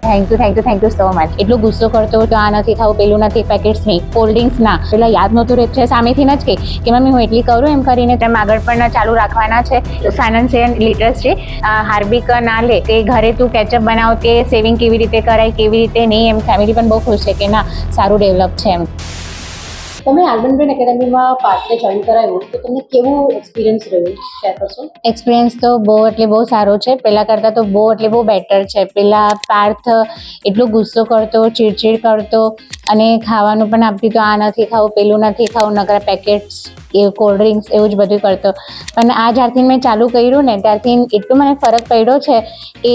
Thank you so much. એટલો ગુસ્સો કરતો તો આ નથી ખાવું, પેલું નથી, પેકેટ્સ નહીં, કોલ્ડ ડ્રિંક્સ ના, પેલા યાદ નહોતું રહેતું છે સામેથી જ કે મમ્મી હું એટલી કરું એમ કરીને તેમ આગળ પણ ચાલુ રાખવાના છે. ફાઇનાન્શિયલ લિટરસી હાર્બિક ના લે કે ઘરે તું કેચઅપ બનાવ કે સેવિંગ કેવી રીતે કરાય કેવી રીતે નહીં, એમ ફેમિલી પણ બહુ ખુશ છે કે ના સારું ડેવલપ છે એમ. તમે આલ્બનબ્રેન એકેડમીમાં પાર્ટને જોઈન કરાવ્યું તો તમને કેવું એક્સપિરિયન્સ રહ્યું, શેર કરશો? એક્સપિરિયન્સ તો બહુ સારો છે. પહેલાં કરતાં તો બહુ બેટર છે. પહેલાં પાર્થ એટલો ગુસ્સો કરતો, ચીડચીડ કરતો અને ખાવાનું પણ આપતી તો આ નથી ખાવું, પેલું નથી ખાવું, નકરા પેકેટ્સ એ કોલ્ડ ડ્રિંક્સ એવું જ બધું કરતો. પણ આ જ્યારથી મેં ચાલુ કર્યું ને ત્યારથી એટલું મને ફરક પડ્યો છે કે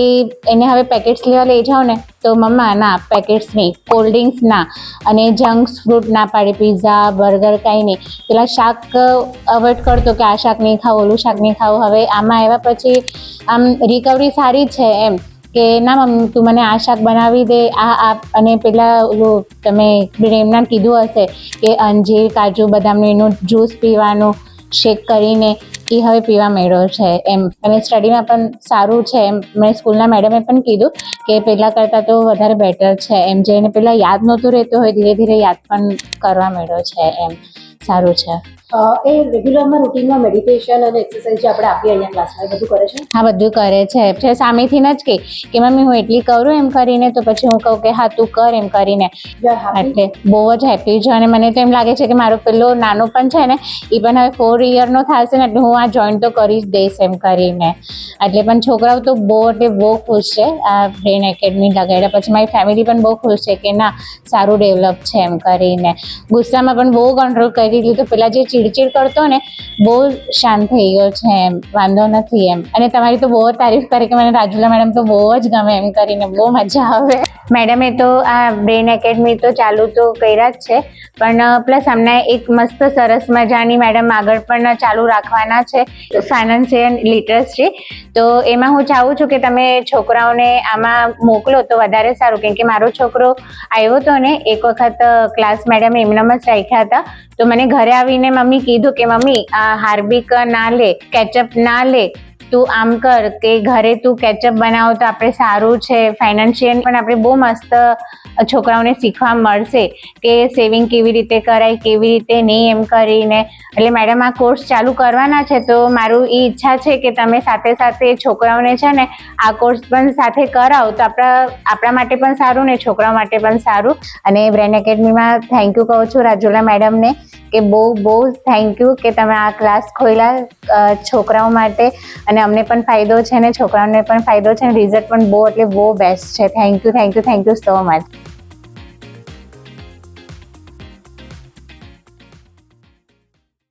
એને હવે પેકેટ્સ લેવા લઈ જાઓ ને તો મમ્મા ના પેકેટ્સ નહીં, કોલ્ડ ડ્રિંક્સ ના, અને જંક્સ ફ્રૂટ ના પાડે, પીઝા બર્ગર કાંઈ નહીં. પેલા શાક અવોઇડ કરતો કે આ શાક નહીં ખાવું, ઓલું શાક નહીં ખાવું. હવે આમાં આવ્યા પછી આમ રિકવરી સારી છે એમ કે ના મમ્મી તું મને આ શાક બનાવી દે, આ અને પેલા ઓલું તમે પ્રેમના કીધું હશે કે અંજીર કાજુ બદામનું એનું જ્યુસ પીવાનું શેક કરીને એ હવે પીવા માંડ્યો છે એમ. અને સ્ટડીમાં પણ સારું છે એમ. મેં સ્કૂલના મેડમે પણ કીધું કે પહેલાં કરતાં તો વધારે બેટર છે એમ. જેને પહેલાં યાદ નહોતું રહેતું હોય ધીરે ધીરે યાદ પણ કરવા માંડ્યો છે એમ. સારું છે. એ રેગ્યુલરમાં રૂટીનમાં મેડિટેશન અને એક્સરસાઇઝ જે આપણે આપીએ અહીંયા ક્લાસમાં એ બધું કરે છે? હા બધું કરે છે. સામેથી જ કે મમ્મી હું એટલી કરું એમ કરીને તો પછી હું કહું કે હા તું કર એમ કરીને. એટલે બહુ જ હેપી છું. અને મને તો એમ લાગે છે કે મારો પેલો નાનો પણ છે ને એ પણ હવે 4 યરનો થશે ને એટલે હું આ જોઈન તો કરી જ દઈશ એમ કરીને. એટલે પણ છોકરાઓ તો બહુ ખુશ છે આ બ્રેન એકેડમી લગાડ્યા પછી. મારી ફેમિલી પણ બહુ ખુશ છે કે ના સારું ડેવલપ છે એમ કરીને. ગુસ્સામાં પણ બહુ કંટ્રોલ કરી લીધું. પેલા જે ચીડચીડ કરતો ને બહુ શાંત થઈ ગયો છે એમ, વાંધો નથી એમ. અને તમારી તો બહુ તારીફ કરે કે મને રાજુલા મેડમ તો બહુ જ ગમે એમ કરીને, બહુ મજા આવે. મેડમે તો આ બ્રેન એકેડમી તો ચાલુ તો કર્યા જ છે પણ પ્લસ અમને એક મસ્ત સરસ મજાની મેડમ આગળ પણ ચાલુ રાખવાના છે, ફાઇનાન્શિયલ લિટરસી. તો એમાં હું ચાહું છું કે તમે છોકરાઓને આમાં મોકલો તો વધારે સારું. કેમ કે મારો છોકરો આવ્યો હતો ને એક વખત ક્લાસ મેડમે એમનામ જ રાખ્યા હતા તો મને ઘરે આવીને મમ્મી કીધું કે મમ્મી આ હાર્બિક ના લે, કેચઅપ ના લે, તું આમ કર કે ઘરે તું કેચઅપ બનાવો તો આપણે સારું છે. ફાઇનાન્શિયલ પણ આપણે બહુ મસ્ત છોકરાઓને શીખવા મળશે કે સેવિંગ કેવી રીતે કરાય કેવી રીતે નહીં એમ કરીને. એટલે મેડમ આ કોર્સ ચાલુ કરવાના છે તો મારું એ ઈચ્છા છે કે તમે સાથે સાથે છોકરાઓને છે ને આ કોર્સ પણ સાથે કરાવો તો આપણા માટે પણ સારું ને છોકરાઓ માટે પણ સારું. અને બ્રેન એકેડમીમાં થેન્ક યુ કહું છું રાજુલા મેડમને કે બહુ થેન્ક યુ કે તમે આ ક્લાસ ખોલ્યા છોકરાઓ માટે. અને અમને પણ ફાયદો છે ને છોકરાઓને પણ ફાયદો છે ને રિઝલ્ટ પણ બહુ બેસ્ટ છે. Thank you so much.